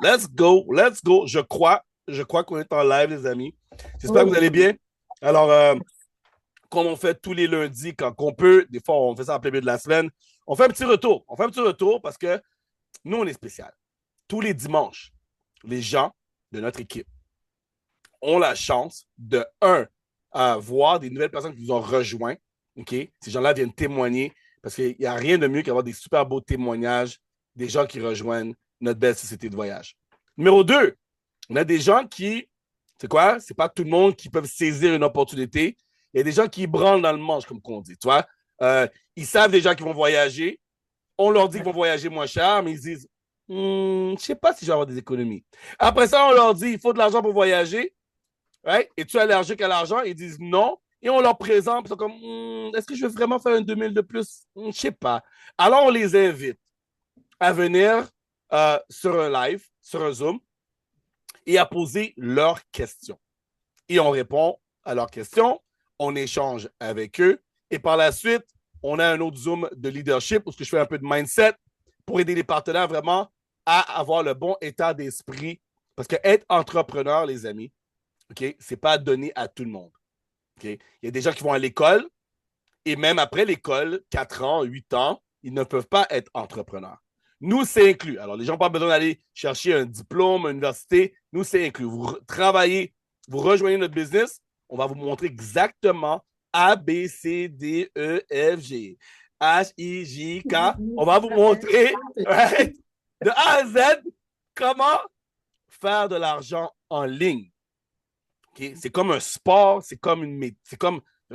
Let's go, let's go. Je crois qu'on est en live, les amis. J'espère que vous allez bien. Alors, comme on fait tous les lundis quand on peut, des fois on fait ça en plein milieu de la semaine, on fait un petit retour. On fait un petit retour parce que nous, on est spécial. Tous les dimanches, les gens de notre équipe ont la chance de, voir des nouvelles personnes qui nous ont rejoints. OK? Ces gens-là viennent témoigner parce qu'il n'y a rien de mieux qu'avoir des super beaux témoignages des gens qui rejoignent notre belle société de voyage. Numéro 2, on a des gens qui, c'est quoi? C'est pas tout le monde qui peut saisir une opportunité. Il y a des gens qui branlent dans le manche, comme on dit. Tu vois? Ils savent des gens qui vont voyager. On leur dit qu'ils vont voyager moins cher, mais ils disent, je ne sais pas si je vais avoir des économies. Après ça, on leur dit, il faut de l'argent pour voyager. Right? Es-tu allergique à l'argent? Ils disent non. Et on leur présente, ils sont comme, est-ce que je veux vraiment faire un 2000 de plus? Je ne sais pas. Alors, on les invite à venir sur un live, sur un Zoom, et à poser leurs questions. Et on répond à leurs questions, on échange avec eux, et par la suite, on a un autre Zoom de leadership où je fais un peu de mindset pour aider les partenaires vraiment à avoir le bon état d'esprit. Parce que être entrepreneur, les amis, OK, c'est pas donné à tout le monde. OK? Il y a des gens qui vont à l'école, et même après l'école, 4 ans, 8 ans, ils ne peuvent pas être entrepreneurs. Nous, c'est inclus. Alors, les gens n'ont pas besoin d'aller chercher un diplôme, une université. Nous, c'est inclus. Vous travaillez, vous rejoignez notre business, on va vous montrer exactement A, B, C, D, E, F, G, H, I, J, K. On va vous montrer right, de A à Z comment faire de l'argent en ligne. Okay? C'est comme un sport, c'est comme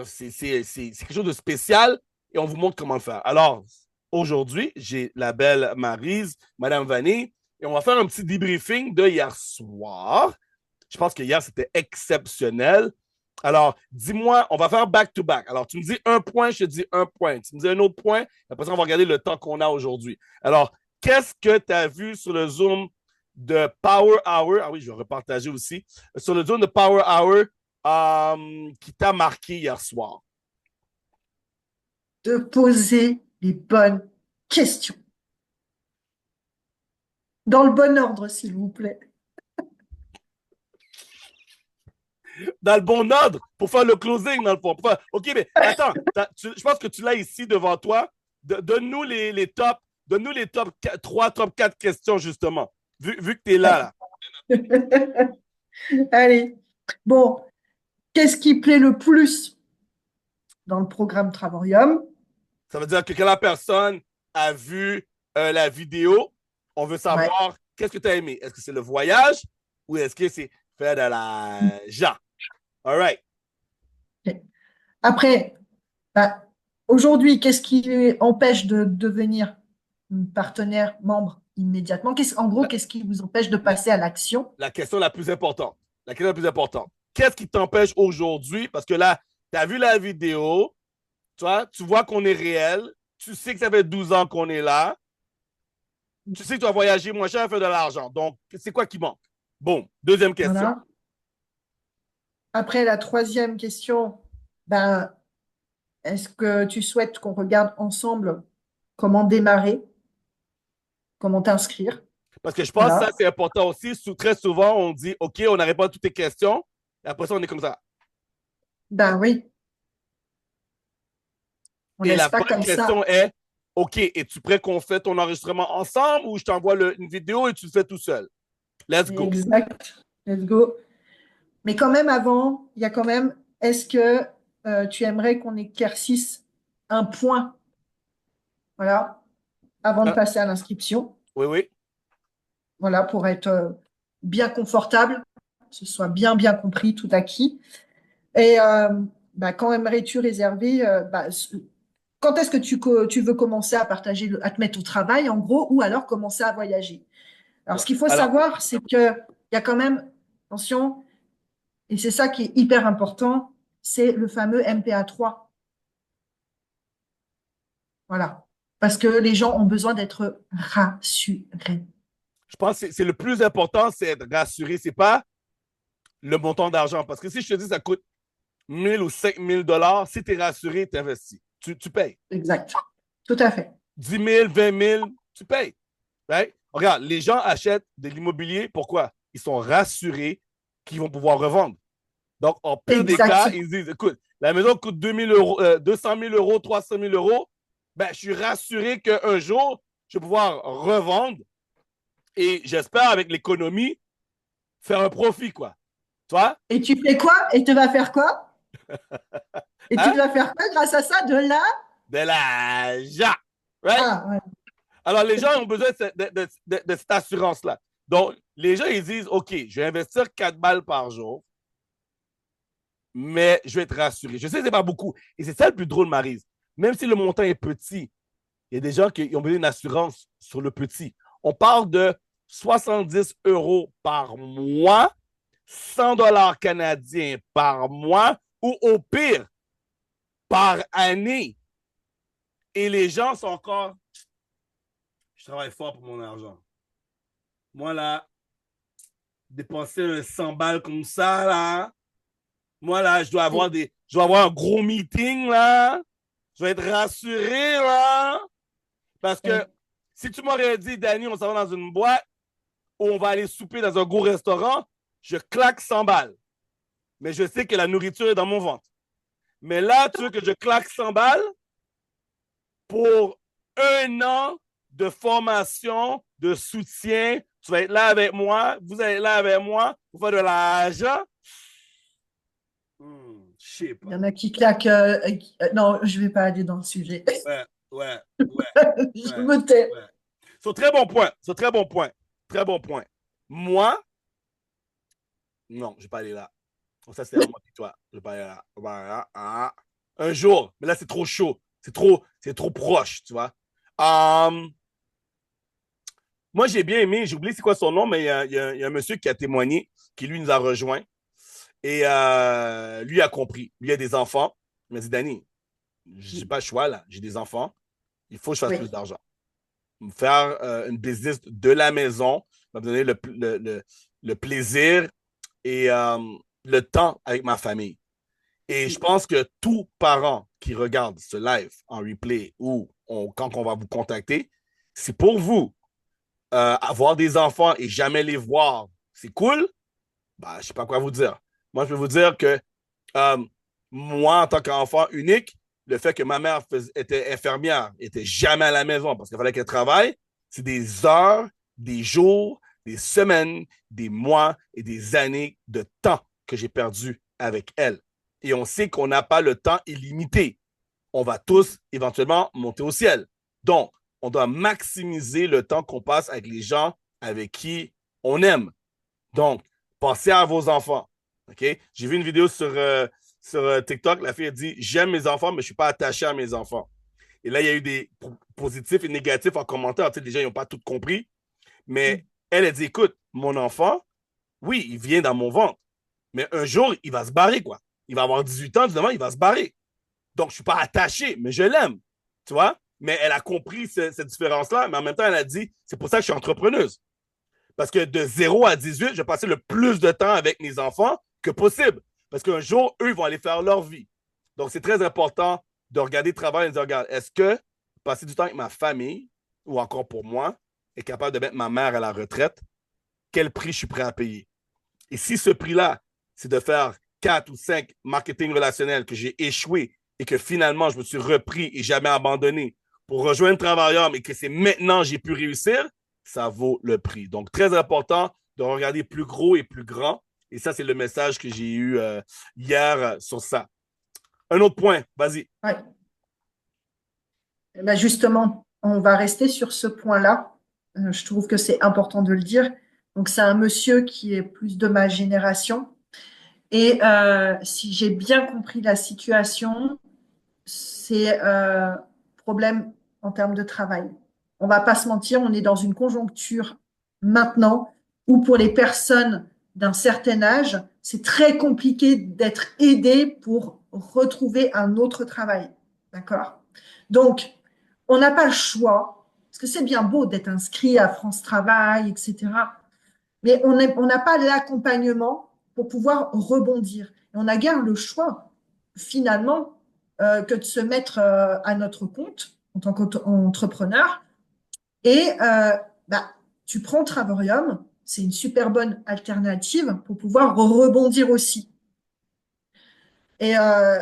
c'est quelque chose de spécial et on vous montre comment le faire. Alors, aujourd'hui, j'ai la belle Maryse, Madame Vanille, et on va faire un petit debriefing de hier soir. Je pense que hier, c'était exceptionnel. Alors, dis-moi, on va faire back-to-back. Alors, tu me dis un point, je te dis un point. Tu me dis un autre point, après ça, on va regarder le temps qu'on a aujourd'hui. Alors, qu'est-ce que tu as vu sur le Zoom de Power Hour? Ah oui, je vais repartager aussi. Sur le Zoom de Power Hour qui t'a marqué hier soir. De poser les bonnes questions. Dans le bon ordre, s'il vous plaît. Dans le bon ordre pour faire le closing, dans le fond. OK, mais attends, je pense que tu l'as ici devant toi. Donne-nous les top, donne-nous les top 3, top 4 questions, justement, vu que tu es là. Allez. Bon, qu'est-ce qui plaît le plus dans le programme Travarium? Ça veut dire que quand la personne a vu la vidéo, on veut Ouais. savoir qu'est-ce que tu as aimé. Est-ce que c'est le voyage ou est-ce que c'est faire de l'argent? All right. Après, bah, aujourd'hui, qu'est-ce qui empêche de devenir partenaire, membre immédiatement? En gros, La, qu'est-ce qui vous empêche de la, passer à l'action? la question la plus importante. La question la plus importante. Qu'est-ce qui t'empêche aujourd'hui? Parce que là, tu as vu la vidéo, tu vois qu'on est réel, tu sais que ça fait 12 ans qu'on est là, tu sais que tu vas voyager moins cher et faire de l'argent. Donc, c'est quoi qui manque? Bon, deuxième question. Voilà. Après, la troisième question, ben, est-ce que tu souhaites qu'on regarde ensemble comment démarrer, comment t'inscrire? Parce que je pense que ça, Voilà. c'est important aussi. Très souvent, on dit, OK, on n'a pas toutes tes questions. Et après ça, on est comme ça. Ben oui, on Et laisse la pas bonne comme ça. question est, OK, es-tu prêt qu'on fait ton enregistrement ensemble ou je t'envoie une vidéo et tu le fais tout seul? Let's go. Exact. Let's go. Mais quand même, avant, il y a quand même, est-ce que tu aimerais qu'on éclaircisse un point, voilà, avant de Ah, passer à l'inscription, oui, oui. voilà, pour être bien confortable, que ce soit bien, bien compris, tout acquis. Et bah, quand aimerais-tu réserver, quand est-ce que tu veux commencer à partager, à te mettre au travail, en gros, ou alors commencer à voyager? Alors, ce qu'il faut Alors, savoir, c'est qu'il y a quand même, attention, et c'est ça qui est hyper important, c'est le fameux MPA3. Voilà. Parce que les gens ont besoin d'être rassurés. je pense que c'est le plus important, c'est être rassuré. C'est pas le montant d'argent. Parce que si je te dis que ça coûte 1000 ou 5000 dollars, si tu es rassuré, tu investis. Tu payes. Exact. Tout à fait. 10 000, 20 000, tu payes. Right? Regarde, les gens achètent de l'immobilier. Pourquoi? Ils sont rassurés qu'ils vont pouvoir revendre. Donc, en pire des cas, Exactement. ils disent, écoute, la maison coûte 2000 euros, 200 000 euros, 300 000 euros. Ben, je suis rassuré qu'un jour, je vais pouvoir revendre et j'espère, avec l'économie, faire un profit, quoi. Tu vois? Et tu fais quoi? Et tu vas faire quoi? Et tu Hein? vas faire quoi grâce à ça? De là? De l'argent. Right? Ah, ouais. Alors, les gens ont besoin de cette assurance-là. Donc, les gens, ils disent, OK, je vais investir 4 balles par jour, mais je vais être rassuré. Je sais que ce n'est pas beaucoup. Et c'est ça le plus drôle, Maryse. Même si le montant est petit, il y a des gens qui ont besoin d'une assurance sur le petit. On parle de 70 euros par mois, 100 dollars canadiens par mois, ou au pire, par année. Et les gens sont encore, je travaille fort pour mon argent. Moi, là, dépenser un 100 balles comme ça, là, moi, là, je dois avoir un gros meeting, là. Je vais être rassuré, là. Parce que si tu m'aurais dit, Danny, on s'en va dans une boîte où on va aller souper dans un gros restaurant, je claque 100 balles. Mais je sais que la nourriture est dans mon ventre. Mais là, tu veux que je claque 100 balles pour un an de formation, de soutien. Tu vas être là avec moi, vous allez être là avec moi, vous faire de l'argent. Je sais Il y pas. en a qui claquent. Non, je ne vais pas aller dans le sujet. Ouais, ouais, ouais, Je ouais, me tais. ouais. C'est un très bon point. C'est un très bon point. Très bon point. Moi, non, je ne vais pas aller là. Ça, c'est à moi et toi. Je vais pas aller là. Voilà. Ah. Un jour, mais là, c'est trop chaud. C'est trop proche, tu vois. Um, Moi, j'ai bien aimé, j'ai oublié c'est quoi son nom, mais il y a un monsieur qui a témoigné, qui lui nous a rejoint. Et lui a compris. Lui a des enfants. Il m'a dit, Danny, j'ai pas le choix, là. J'ai des enfants. Il faut que je fasse plus Oui. d'argent. Me faire une business de la maison, va me donner le plaisir et le temps avec ma famille. Et je pense que tout parent qui regarde ce live en replay ou quand on va vous contacter, c'est pour vous. Avoir des enfants et jamais les voir, c'est cool. Bah, je ne sais pas quoi vous dire. Moi, je peux vous dire que euh, moi, en tant qu'enfant unique, le fait que ma mère était infirmière, était jamais à la maison parce qu'il fallait qu'elle travaille, c'est des heures, des jours, des semaines, des mois et des années de temps que j'ai perdu avec elle. Et on sait qu'on n'a pas le temps illimité. On va tous éventuellement monter au ciel. Donc, on doit maximiser le temps qu'on passe avec les gens avec qui on aime. Donc, pensez à vos enfants. OK? J'ai vu une vidéo sur TikTok. La fille a dit, j'aime mes enfants, mais je ne suis pas attaché à mes enfants. Et là, il y a eu des positifs et négatifs en commentaire. Tu sais, les gens, ils n'ont pas tout compris. Mais elle a dit, écoute, mon enfant, oui, il vient dans mon ventre. Mais un jour, il va se barrer, quoi. Il va avoir 18 ans, évidemment, il va se barrer. Donc, je ne suis pas attaché, mais je l'aime. Tu vois? Mais elle a compris cette différence-là, mais en même temps, elle a dit, c'est pour ça que je suis entrepreneuse. Parce que de 0 à 18, je vais passer le plus de temps avec mes enfants que possible. Parce qu'un jour, eux, ils vont aller faire leur vie. Donc, c'est très important de regarder le travail et de dire, regarde, est-ce que passer du temps avec ma famille, ou encore pour moi, est capable de mettre ma mère à la retraite, quel prix je suis prêt à payer? Et si ce prix-là, c'est de faire 4 ou 5 marketing relationnels que j'ai échoué et que finalement, je me suis repris et jamais abandonné pour rejoindre Travailleur, mais que c'est maintenant que j'ai pu réussir, ça vaut le prix. Donc, très important de regarder plus gros et plus grand. Et ça, c'est le message que j'ai eu hier sur ça. Un autre point, vas-y. Ouais. Eh ben justement, on va rester sur ce point-là. Je trouve que c'est important de le dire. Donc, c'est un monsieur qui est plus de ma génération. Et si j'ai bien compris la situation, c'est problème en termes de travail. On va pas se mentir, on est dans une conjoncture maintenant où pour les personnes d'un certain âge, c'est très compliqué d'être aidé pour retrouver un autre travail. D'accord? Donc, on n'a pas le choix, parce que c'est bien beau d'être inscrit à France Travail, etc. Mais on n'a pas l'accompagnement pour pouvoir rebondir. Et on a guère le choix, finalement, que de se mettre à notre compte en tant qu'entrepreneur. Et bah, tu prends Travorium, c'est une super bonne alternative pour pouvoir rebondir aussi. Et, euh,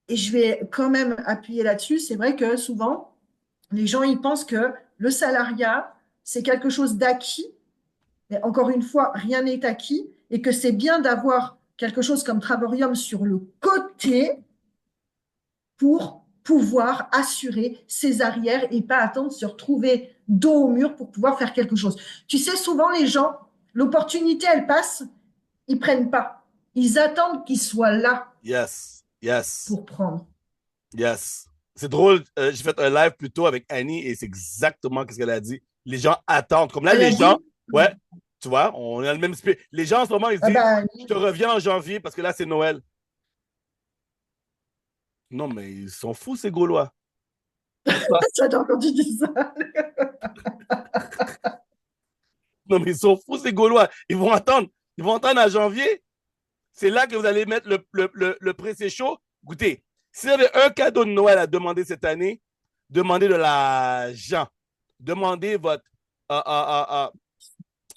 et je vais quand même appuyer là-dessus. C'est vrai que souvent, les gens ils pensent que le salariat, c'est quelque chose d'acquis. Mais encore une fois, rien n'est acquis et que c'est bien d'avoir quelque chose comme Travorium sur le côté pour pouvoir assurer ses arrières et pas attendre de se retrouver dos au mur pour pouvoir faire quelque chose. Tu sais, souvent les gens, l'opportunité, elle passe, ils prennent pas. Ils attendent qu'il soit là Yes, yes, pour prendre. yes. C'est drôle, j'ai fait un live plus tôt avec Annie et c'est exactement ce qu'elle a dit. Les gens attendent. Comme là, Elle les a gens, dit, ouais, tu vois, on a le même spirit. Les gens en ce moment, ils se ah disent, ben, je te reviens en janvier parce que là, c'est Noël. Non, mais ils sont fous, ces Gaulois. j'adore quand tu dis ça. Non, mais ils sont fous, ces Gaulois. Ils vont attendre. Ils vont attendre à janvier. C'est là que vous allez mettre le pressé chaud. Écoutez, si vous avez un cadeau de Noël à demander cette année, demandez de l'argent. Demandez votre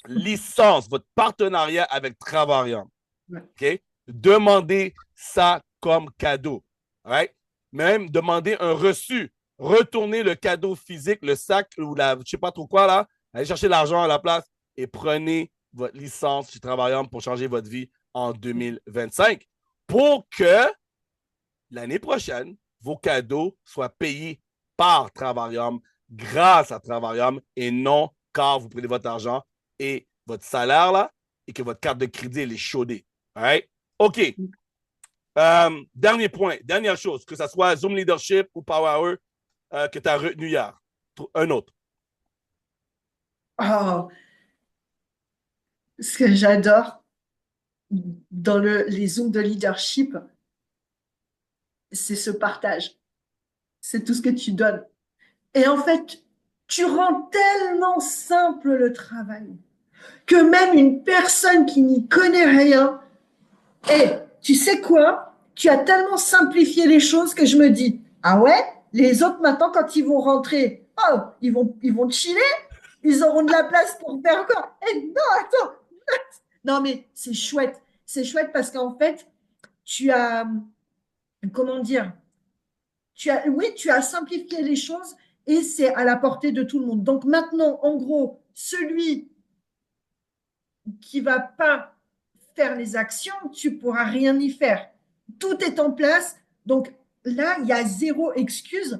licence, votre partenariat avec Travarium. OK? Demandez ça comme cadeau. Right? Même demandez un reçu. Retournez le cadeau physique, le sac ou la, je ne sais pas trop quoi, là. Allez chercher l'argent à la place et prenez votre licence chez Travarium pour changer votre vie en 2025 pour que l'année prochaine, vos cadeaux soient payés par Travarium, grâce à Travarium et non car vous prenez votre argent et votre salaire là et que votre carte de crédit elle est chaudée. Right? OK. Dernier point, dernière chose, que ce soit Zoom Leadership ou Power Hour que tu as retenu hier. Un autre. Oh, ce que j'adore dans les zooms de leadership, c'est ce partage. C'est tout ce que tu donnes. Et en fait, tu rends tellement simple le travail que même une personne qui n'y connaît rien, et tu sais quoi? Tu as tellement simplifié les choses que je me dis, ah ouais, les autres maintenant, quand ils vont rentrer, oh, ils vont chiller, ils auront de la place pour faire quoi? Eh non, attends, non mais c'est chouette parce qu'en fait, tu as, comment dire, oui, tu as simplifié les choses et c'est à la portée de tout le monde. Donc maintenant, en gros, celui qui va pas faire les actions, tu pourras rien y faire. Tout est en place. Donc là, il y a zéro excuse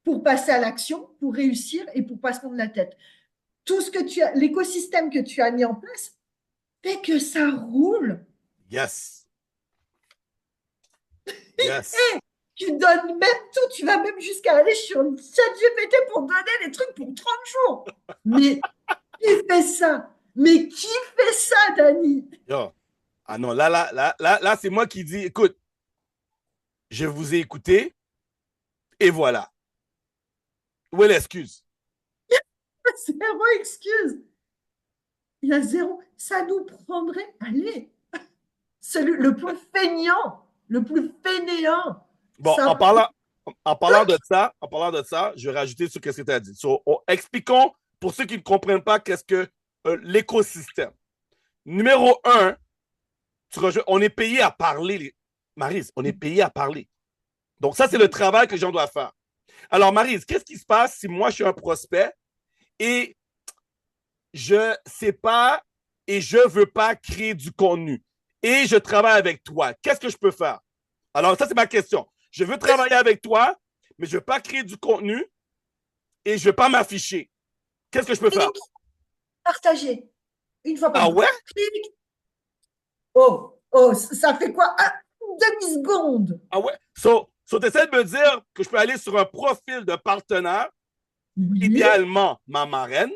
pour passer à l'action, pour réussir et pour pas se prendre la tête. Tout ce que tu as, l'écosystème que tu as mis en place fait que ça roule. Yes. Yes. Tu donnes même tout, tu vas même jusqu'à aller sur ChatGPT pour donner les trucs pour 30 jours. Mais qui fait ça? Mais qui fait ça, Dani? Yo. Ah non, là, c'est moi qui dis, écoute, je vous ai écouté et voilà. Où est l'excuse? Zéro excuse. Il y a zéro. Ça nous prendrait, allez, celui, le plus fainéant. Bon, Ça, en parlant de ça, je vais rajouter sur ce que tu as dit. Expliquons pour ceux qui ne comprennent pas qu'est-ce que l'écosystème. Numéro un, on est payé à parler. Maryse, on est payé à parler. Donc, ça, c'est le travail que les gens doivent faire. Alors, Maryse, qu'est-ce qui se passe si moi, je suis un prospect et je ne sais pas et je ne veux pas créer du contenu et je travaille avec toi? Qu'est-ce que je peux faire? Alors, ça, c'est ma question. Je veux travailler avec toi, mais je ne veux pas créer du contenu et je ne veux pas m'afficher. Qu'est-ce que je peux faire? clique, partager. Une fois par Ah jour. ouais? Clique. Oh, oh, ça fait quoi? Ah, une demi-seconde. Ah ouais? Tu essaies de me dire que je peux aller sur un profil de partenaire, Oui, idéalement ma marraine,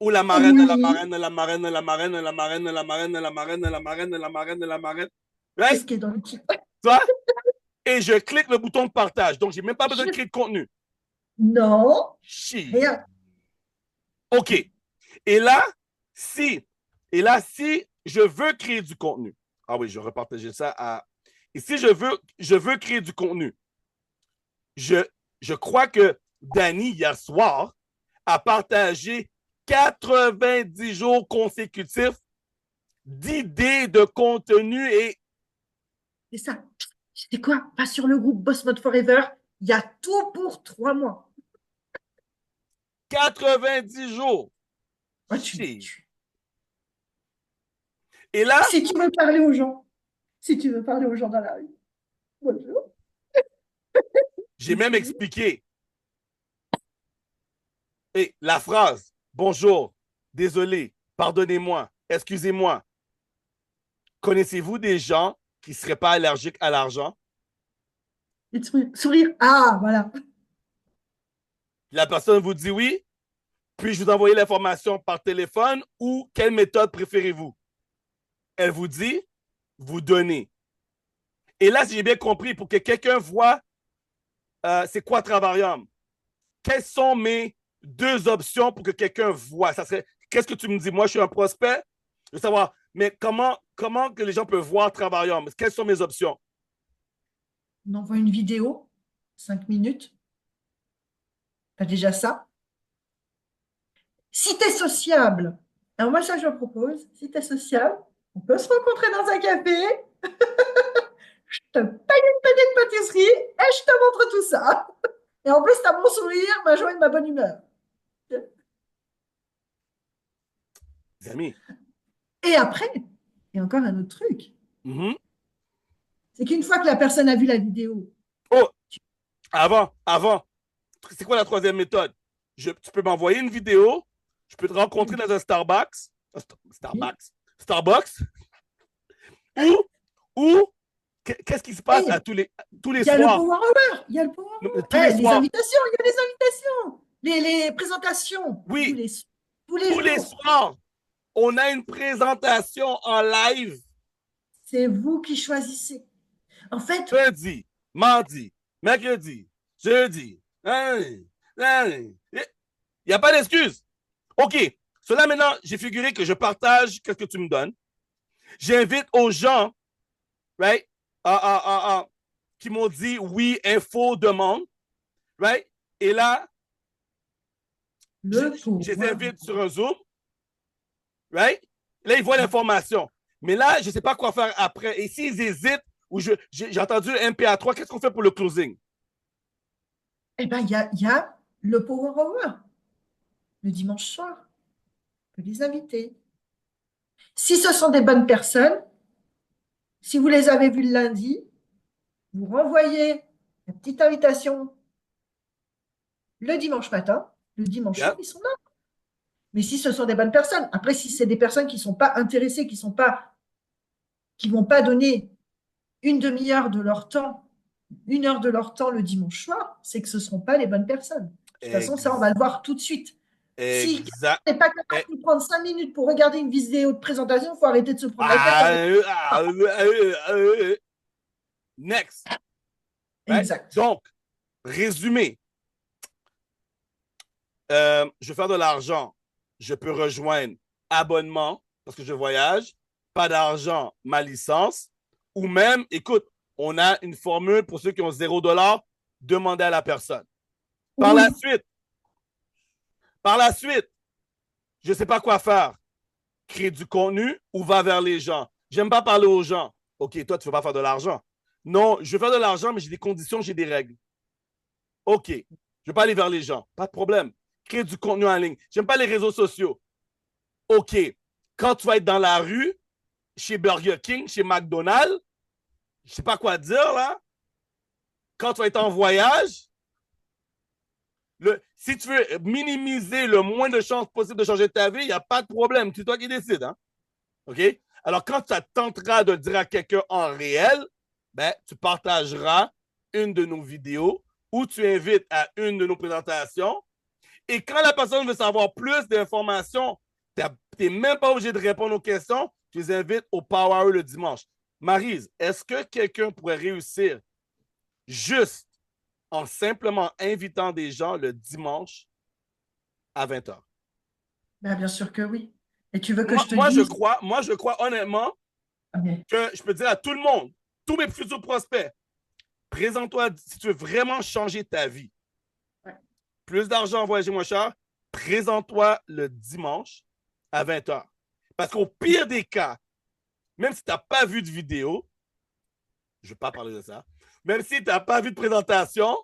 ou la marraine, la oui. marraine, la marraine, la marraine, la marraine, la marraine, la marraine, la marraine, la marraine, la marraine. Qu'est-ce Right? qui est dans le kit? Tu vois? Et je clique le bouton de partage. Donc, je n'ai même pas besoin de Je- créer de contenu. Non, Chi. rien. OK. Et là, si, si je veux créer du contenu, ah oui, je vais repartager ça à. Et si je veux créer du contenu, je, je crois que Danny, hier soir, à partager 90 jours consécutifs d'idées de contenu et C'est ça. C'est quoi? Pas sur le groupe Boss Mode Forever. Il y a tout pour 3 mois. 90 jours. Ouais, Et là, si tu veux parler aux gens, si tu veux parler aux gens dans la rue, bonjour. j'ai même expliqué. Et la phrase bonjour, désolé, pardonnez-moi, excusez-moi. Connaissez-vous des gens qui ne seraient pas allergiques à l'argent? Et de sourire. Ah, voilà. La personne vous dit oui, puis-je vous envoyer l'information par téléphone ou quelle méthode préférez-vous? Elle vous dit, vous donnez. Et là, si j'ai bien compris, pour que quelqu'un voit c'est quoi Travarium, quelles sont mes 2 options pour que quelqu'un voit? Ça serait, qu'est-ce que tu me dis? Moi, je suis un prospect. Je veux savoir, mais comment que les gens peuvent voir Travarium? Quelles sont mes options? On envoie une vidéo, 5 minutes. T'as déjà ça. Si tu es sociable, alors moi, ça, je propose, si tu es sociable, on peut se rencontrer dans un café, je te paye une petite pâtisserie et je te montre tout ça. Et en plus, tu as mon sourire, ma joie et ma bonne humeur. Les amis. Et après, il y a encore un autre truc. Mm-hmm. C'est qu'une fois que la personne a vu la vidéo, Oh, avant. C'est quoi la troisième méthode? Tu peux m'envoyer une vidéo, je peux te rencontrer dans un Starbucks, Starbucks, ou qu'est-ce qui se passe hey, à tous les il y a le soirs? power hour. Il y a le power hour. Tous les Les soirs. invitations, il y a les invitations. Les présentations. Oui, Tous les tous les jours. soirs, on a une présentation en live. C'est vous qui choisissez. En fait, Lundi, mardi, mercredi, jeudi. Il n'y a pas d'excuse. OK. Cela maintenant, j'ai figuré que je partage ce que tu me donnes. J'invite aux gens, right, qui m'ont dit oui, info, demande, right? Et là, je les invite sur un Zoom, right? Là, ils voient l'information. Mais là, je ne sais pas quoi faire après. Et s'ils hésitent, ou j'ai entendu MPA3, qu'est-ce qu'on fait pour le closing? eh ben, il y a le Power Hour le dimanche soir. On peut les inviter. Si ce sont des bonnes personnes, si vous les avez vus le lundi, vous renvoyez la petite invitation le dimanche matin. Le dimanche soir, Yeah. ils sont là. Mais si ce sont des bonnes personnes, après, si c'est des personnes qui ne sont pas intéressées, qui ne vont pas donner une demi-heure de leur temps, 1 heure de leur temps le dimanche soir, c'est que ce ne seront pas les bonnes personnes. De toute façon, ça, on va le voir tout de suite. Si Exact. quelqu'un n'est pas capable de prendre 5 minutes pour regarder une vidéo de présentation, il faut arrêter de se prendre la tête. Next. Right? Exact. Donc, résumé. Je veux faire de l'argent. Je peux rejoindre abonnement parce que je voyage. Pas d'argent, ma licence. Ou même, écoute, on a une formule pour ceux qui ont $0, demandez à la personne. Par Oui. la suite, je ne sais pas quoi faire. Crée du contenu ou va vers les gens. J'aime pas parler aux gens. OK, toi, tu ne veux pas faire de l'argent. Non, je veux faire de l'argent, mais j'ai des conditions, j'ai des règles. OK, je ne veux pas aller vers les gens. Pas de problème. Crée du contenu en ligne. J'aime pas les réseaux sociaux. OK, quand tu vas être dans la rue, chez Burger King, chez McDonald's, je ne sais pas quoi dire, là. Quand tu vas être en voyage, si tu veux minimiser le moins de chances possible de changer ta vie, il n'y a pas de problème. C'est toi qui décides. Hein? OK? Alors, quand tu tenteras de le dire à quelqu'un en réel, ben, tu partageras une de nos vidéos ou tu invites à une de nos présentations. Et quand la personne veut savoir plus d'informations, tu n'es même pas obligé de répondre aux questions, tu les invites au Power Hour le dimanche. Maryse, est-ce que quelqu'un pourrait réussir juste en simplement invitant des gens le dimanche à 20h? Ben, bien sûr que oui. Et tu veux que je te dise? Je crois honnêtement Okay. que je peux dire à tout le monde, tous mes futurs prospects, présente-toi si tu veux vraiment changer ta vie. Ouais. Plus d'argent, voyager moins cher, présente-toi le dimanche à 20h. Parce qu'au pire des cas, même si tu n'as pas vu de vidéo, je ne vais pas parler de ça, même si tu n'as pas vu de présentation,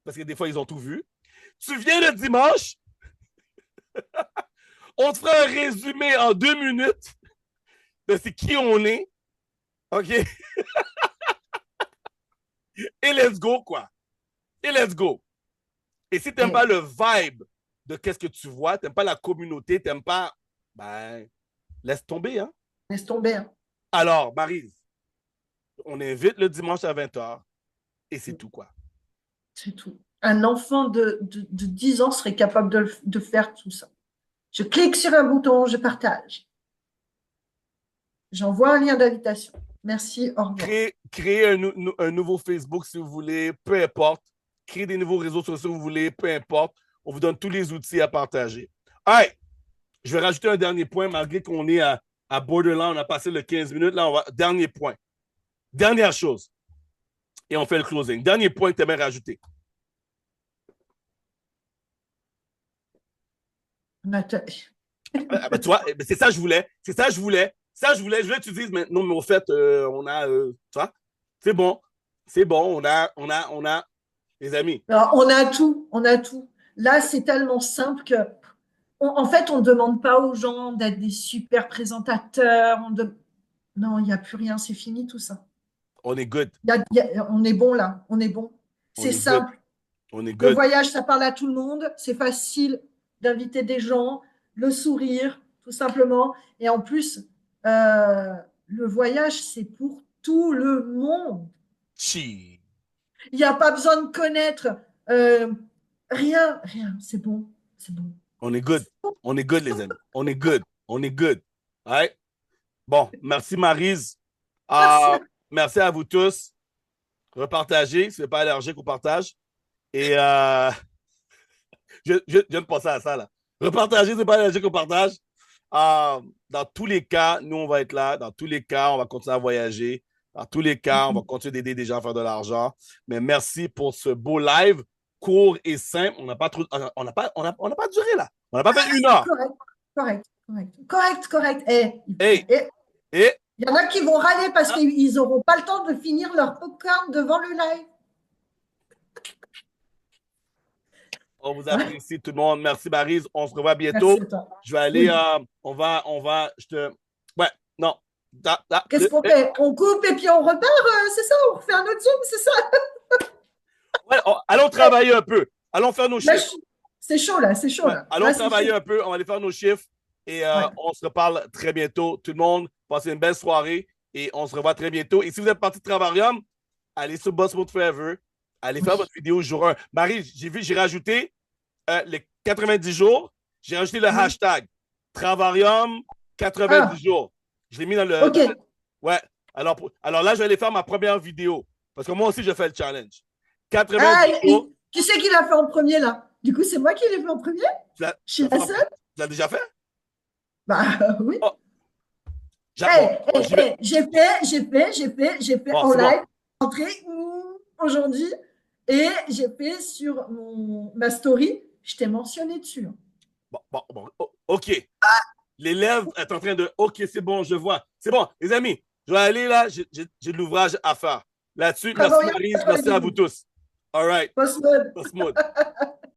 parce que des fois, ils ont tout vu, tu viens le dimanche, on te fera un résumé en 2 minutes de c'est qui on est, OK? Et let's go, quoi. Et let's go. Et si tu n'aimes pas le vibe de qu'est-ce que tu vois, tu n'aimes pas la communauté, tu n'aimes pas, ben, laisse tomber, hein? Laisse tomber. Hein. Alors, Maryse, on invite le dimanche à 20h et c'est tout, quoi. C'est tout. Un enfant de 10 ans serait capable de faire tout ça. Je clique sur un bouton, je partage. J'envoie un lien d'invitation. Merci, au revoir. Créez un nouveau Facebook si vous voulez, peu importe. Créez des nouveaux réseaux sociaux si vous voulez, peu importe. On vous donne tous les outils à partager. Hey, je vais rajouter un dernier point, malgré qu'on est à Borderland, on a passé le 15 minutes. Là, dernier point. Dernière chose. Et on fait le closing. Dernier point que tu aimerais rajouter. Ben, tu vois, c'est ça que je voulais. C'est ça que je voulais. Ça, je voulais que tu dises, mais non, mais au fait, on a, tu vois, c'est bon. C'est bon, on a, les amis. Alors, on a tout, on a tout. Là, c'est tellement simple que, en fait, on ne demande pas aux gens d'être des super présentateurs. Non, il n'y a plus rien, c'est fini tout ça. On est good. On est bon là, on est bon. C'est simple. On est Le good. voyage, ça parle à tout le monde. C'est facile d'inviter des gens, le sourire, tout simplement. Et en plus, le voyage, c'est pour tout le monde. Chi. Il n'y a pas besoin de connaître rien, rien. C'est bon, c'est bon. On est good. On est good, les amis. On est good. On est good. Ouais. Bon, merci Maryse. Merci. Merci à vous tous. Repartagez si vous n'êtes pas allergique au partage. Et je viens de penser à ça, là. Repartagez si vous n'êtes pas allergique au partage. Dans tous les cas, nous, on va être là. Dans tous les cas, on va continuer à voyager. Dans tous les cas, on va continuer d'aider des gens à faire de l'argent. Mais merci pour ce beau live, court et simple. On n'a pas duré, là. On n'a pas fait 1 heure. Correct. Et il y en a qui vont râler parce qu'ils n'auront pas le temps de finir leur popcorn devant le live. on vous apprécie tout le monde. Merci Maryse. On se revoit bientôt. Je vais aller, ouais, non. Qu'est-ce qu'on fait? On coupe et puis on repart, c'est ça? On refait un autre Zoom, c'est ça? Ouais, allons travailler un peu. Allons faire nos chiffres. C'est chaud là, c'est chaud là. Allons travailler un peu. On va aller faire nos chiffres et on se reparle très bientôt. Tout le monde, passez une belle soirée et on se revoit très bientôt. Et si vous êtes parti de Travarium, allez sur Boss Mode Forever. Allez faire votre vidéo jour 1. Marie, j'ai rajouté les 90 jours. J'ai rajouté le hashtag Travarium 90 jours. Je l'ai mis dans le. OK. Ouais. Alors là, je vais aller faire ma première vidéo. Parce que moi aussi, je fais le challenge. 90 jours. Qui c'est qui l'a fait en premier là? Du coup, c'est moi qui l'ai fait en premier? Je suis la seule? Tu l'as déjà fait? Bah oui. Oh. J'ai fait en live, entrée aujourd'hui, et j'ai fait sur ma story, je t'ai mentionné dessus. Bon, OK. L'élève est en train de, OK, c'est bon, je vois. C'est bon, les amis, je vais aller là, j'ai de l'ouvrage à faire. Là-dessus, merci Maryse, merci à vous tous. All right. Boss Mode.